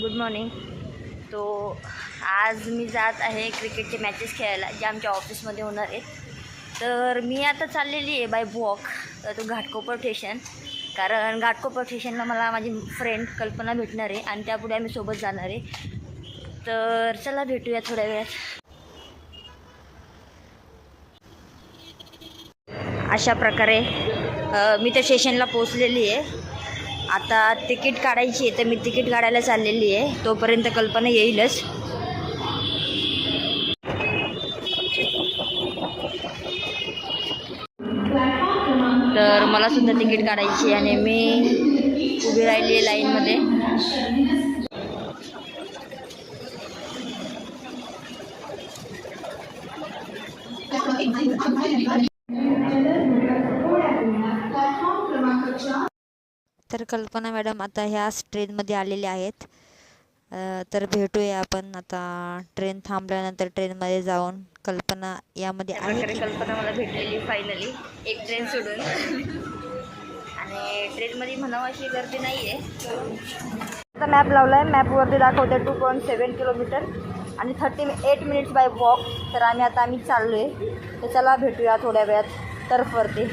Good morning. तो आज मी जात आहे क्रिकेटचे मॅचेस खेळायला जे आमच्या ऑफिसमध्ये होणार आहेत. तर मी आता चाललेली आहे बाय वॉक तो घाटकोपर स्टेशन, कारण घाटकोपर स्टेशनला मला माझी फ्रेंड कल्पना भेटणार आहे आणि त्यापुढे आम्ही सोबत जाणार आहे. तर चला भेटूया थोड्या वेळात. अशा प्रकारे मी त्या स्टेशनला पोचलेली आहे. आता तिकीट काढायची आहे तर मी तिकीट काढायला चाललेली आहे. तोपर्यंत कल्पना येईलच. तर मला सुद्धा तिकीट काढायची आणि मी उभी राहिली आहे लाईनमध्ये. तर कल्पना मॅडम आता ह्याच ट्रेनमध्ये आलेल्या आहेत. तर भेटूया आपण आता ट्रेन थांबल्यानंतर ट्रेनमध्ये जाऊन. कल्पना यामध्ये आहे. कल्पना मला भेटलेली फायनली एक ट्रेन सोडून. आणि ट्रेनमध्ये म्हणावं अशी गर्दी नाही आहे. आता मॅप लावला आहे. मॅपवरती दाखवते 2.7 किलोमीटर आणि 38 मिनिट्स बाय वॉक. तर आम्ही चाललो आहे. तर चला भेटूया थोड्या वेळात टर्फवरती.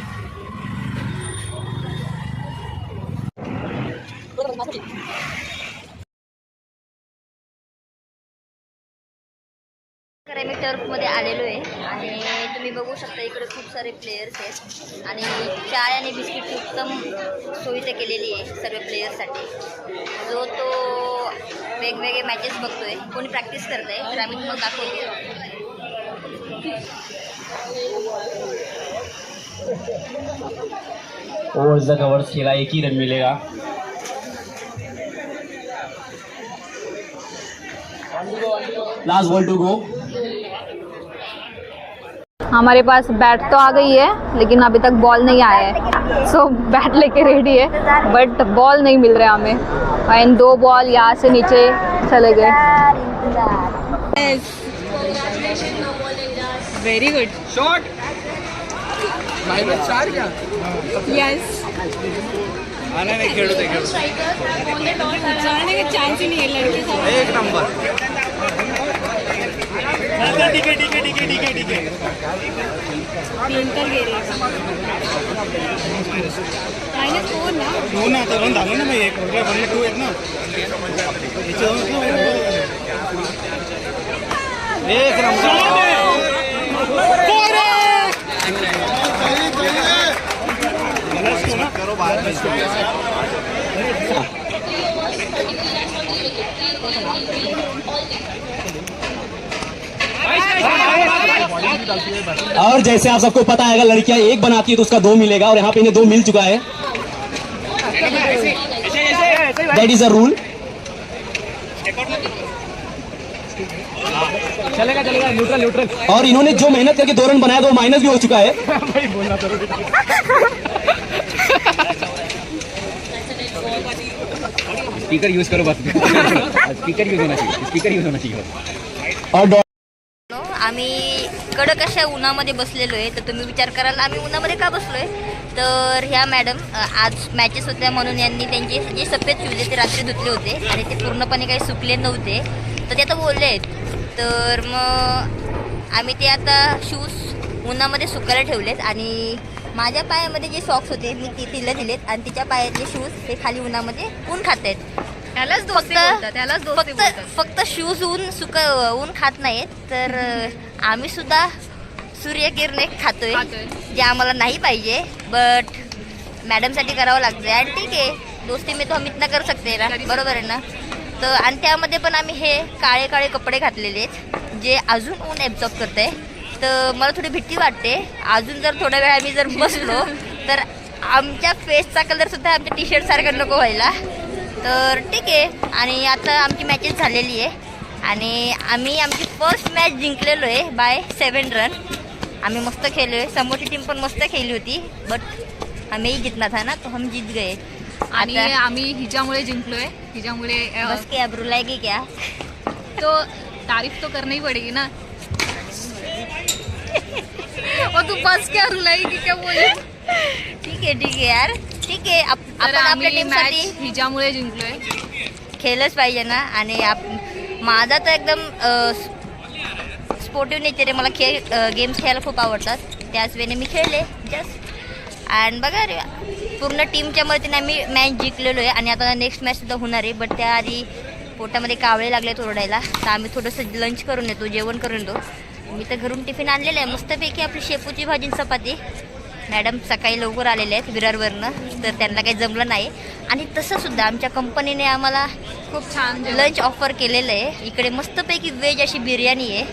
मी टर्फमध्ये आलेलो आहे आणि तुम्ही बघू शकता इकडे खूप सारे प्लेयर्स आहेत आणि चाय आणि बिस्किटची उत्तम सोयी तर केलेली आहे सर्व प्लेयर्ससाठी. जो तो वेगवेगळे मॅचेस बघतोय, कोणी प्रॅक्टिस करत आहे तर आम्ही तुम्हाला दाखवतो. ओव्हर्स द कव्हर्स खेला 1 ही रन मिलेगा. Last ball to go. हमारे पास बैट तो आ गई है लेकिन अभी तक बॉल नहीं आया है. सो बैट लेके रेडी है बट बॉल नहीं मिल रहा हमें. एंड 2 बॉल यहाँ से नीचे चले गए. Very good shot. -4 क्या? यस. आने नहीं खेलो थे जाने का चांस ही नहीं है लड़के सब. एक नंबर. ठीक है क्लिंटन गेले -4 ना. हो ना आता रन झालं ना. मग एक बनले 2 आहेत ना. एक नंबर. और जैसे आप सबको पता है अगर लड़कियां एक बनाती है तो उसका 2 मिलेगा और यहाँ पे इन्हें 2 मिल चुका है. That is a rule. चलेगा न्यूट्रल. और इन्होंने जो मेहनत करके 2 रन बनाया तो माइनस भी हो चुका है. स्पीकर यूज करो बस. स्पीकर यूज होना चाहिए. और आम्ही कडक अशा उन्हामध्ये बसलेलो आहे. तर तुम्ही विचार कराल आम्ही उन्हामध्ये का बसलो आहे. तर ह्या मॅडम आज मॅचेस होत्या म्हणून यांनी त्यांचे जे सफेद शूज आहेत ते रात्री धुतले होते आणि ते पूर्णपणे काही सुकले नव्हते. तर ते आता बोलले आहेत. तर मग आम्ही ते आता शूज उन्हामध्ये सुकायला ठेवलेत आणि माझ्या पायामध्ये जे सॉक्स होते मी ते तिला दिलेत आणि तिच्या पायातले शूज हे खाली उन्हामध्ये ऊन खात आहेत. फक्त शूज ऊन खात नाहीत तर आम्ही सुद्धा सूर्यकिरणे खातोय जे आम्हाला नाही पाहिजे. बट मॅडमसाठी करावं लागतं आणि ठीक आहे, दोस्ती मी तो हम इतना कर सकते ना, बरोबर आहे ना. तर आणि त्यामध्ये पण आम्ही हे काळे काळे कपडे घातलेले आहेत जे अजून ऊन ॲब्झॉर्ब करत आहे. तर मला थोडी भीती वाटते. अजून जर थोड्या वेळ आम्ही जर बसलो तर आमच्या फेसचा कलरसुद्धा आमच्या टी शर्टसारखा नको व्हायला. तर ठीक आहे. आणि आता आमची मॅचेस झालेली आहे आणि आम्ही आमची फर्स्ट मॅच जिंकलेलो आहे बाय 7 रन. आम्ही मस्त खेळलो आहे. समोरची टीम पण मस्त खेळली होती बट हमें ही जितना था ना तो हम जीत गए. आणि आम्ही हिच्यामुळे जिंकलोय. हिच्यामुळे बस के अब रुलाएगी क्या? तो तारीफ तो करनी ही पड़ेगी ना. और तू बस क्या रुलाएगी क्या बोले. ठीक आहे यार, ठीक आहे. आपण आपल्या टीमसाठी हिच्यामुळे जिंकलोय. खेळलंच पाहिजे ना. आणि माझा तर एकदम स्पोर्टिव्ह नेचर आहे. मला गेम्स खेळायला खूप आवडतात. त्याच वेळेने मी खेळले जस्ट. अँड बघा रे, पूर्ण टीमच्या मदतीने आम्ही मॅच जिंकलेलो आहे. आणि आता नेक्स्ट मॅचसुद्धा होणार आहे. बट त्याआधी पोटामध्ये कावळे लागले ओरडायला, तर आम्ही थोडंसं लंच करून येतो, जेवण करून येतो. मी तर घरून टिफिन आणलेलं आहे मस्तपैकी, आपली शेपूची भाजी चपाती. मॅडम सकाळी लवकर आलेले आहेत विरारवरनं, तर त्यांना काही जमलं नाही. आणि तसंसुद्धा आमच्या कंपनीने आम्हाला खूप छान लंच ऑफर केलेलं आहे. इकडे मस्तपैकी व्हेज अशी बिर्याणी आहे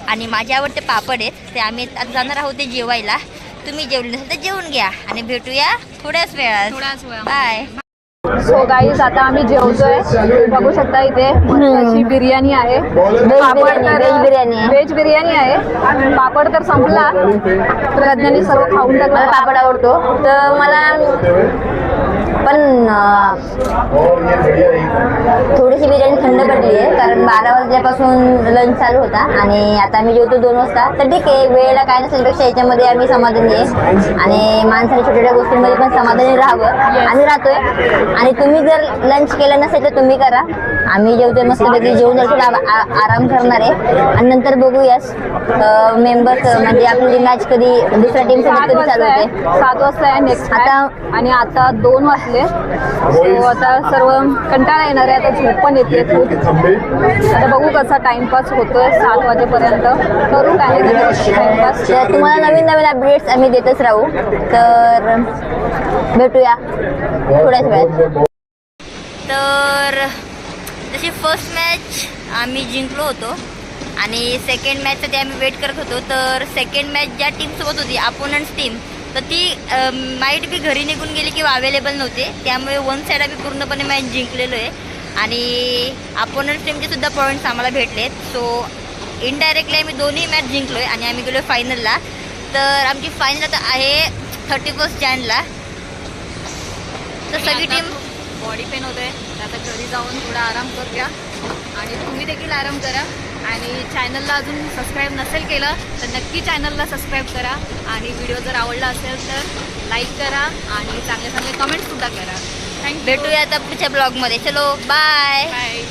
आणि माझे आवडते पापड आहेत. ते आम्ही आता जाणार आहोत ते जेवायला. तुम्ही जेवले नसेल तर जेवून घ्या आणि भेटूया थोड्याच वेळात. बाय. सो गाईज आता आम्ही जेवतोय. बघू शकता इथे मस्त अशी बिर्याणी आहे. व्हेज बिर्याणी आहे. पापड तर संपला, प्रज्ञाने सर्व खाऊन टाकला. पापड आवडतो तर मला, पण थोडीशी बिर्याणी थंड पडली आहे कारण 12 वाजल्यापासून लंच चालू होता आणि आता आम्ही जेवतो 2 वाजता. तर ठीक आहे, वेळेला काय नसल्यापेक्षा याच्यामध्ये आम्ही समाधानी आहे आणि माणसाने छोट्या छोट्या गोष्टींमध्ये पण समाधानी राहावं. आम्ही राहतोय. आणि तुम्ही जर लंच केलं नसेल तर तुम्ही करा. आम्ही जेवतोय मस्तपैकी, जेवून थोडा आराम करणार आहे आणि नंतर बघूया मेंबर्स म्हणजे आपली मॅच कधी दुसऱ्या टीम सोबत कधी चालू होते. 7 वाजता आहे नेक्स्ट आता. आणि आता 2 वाजले. सो आता सर्व कंटाळा येणार आहे. आता झोप पण येते खूप. आता बघू कसा टाइमपास होतोय 7 वाजेपर्यंत. करू काय टाइमपास. तर तुम्हाला नवीन नवीन अपडेट्स आम्ही देतच राहू. तर भेटूया थोड्याच वेळात. तर जशी फर्स्ट मॅच आम्ही जिंकलो होतो आणि सेकंड मॅचसाठी आम्ही वेट करत होतो. तर सेकंड मॅच ज्या टीमसोबत होती, अपोनंट्स टीम, तर ती माईट बी घरी निघून गेली किंवा अवेलेबल नव्हते. त्यामुळे वन साईड आम्ही पूर्णपणे मॅच जिंकलेलो आहे आणि अपोनंट्स टीमचे सुद्धा पॉईंट्स आम्हाला भेटलेत. सो इनडायरेक्टली आम्ही दोन्ही मॅच जिंकलो आहे आणि आम्ही गेलो फायनलला. तर आमची फायनल आता आहे 31 जानेला. तर सगळी टीम बॉडी पेन होते, आता घरी जाऊन थोडा आराम करूया आणि तुम्ही देखील आराम करा. आणि चॅनलला अजून सबस्क्राईब नसेल केलं तर नक्की चॅनलला सबस्क्राईब करा. आणि व्हिडिओ जर आवडला असेल तर लाईक करा आणि चांगले चांगले कमेंट्ससुद्धा करा. थँक्यू. भेटूया आता पुढच्या ब्लॉगमध्ये. चलो बाय. बाय.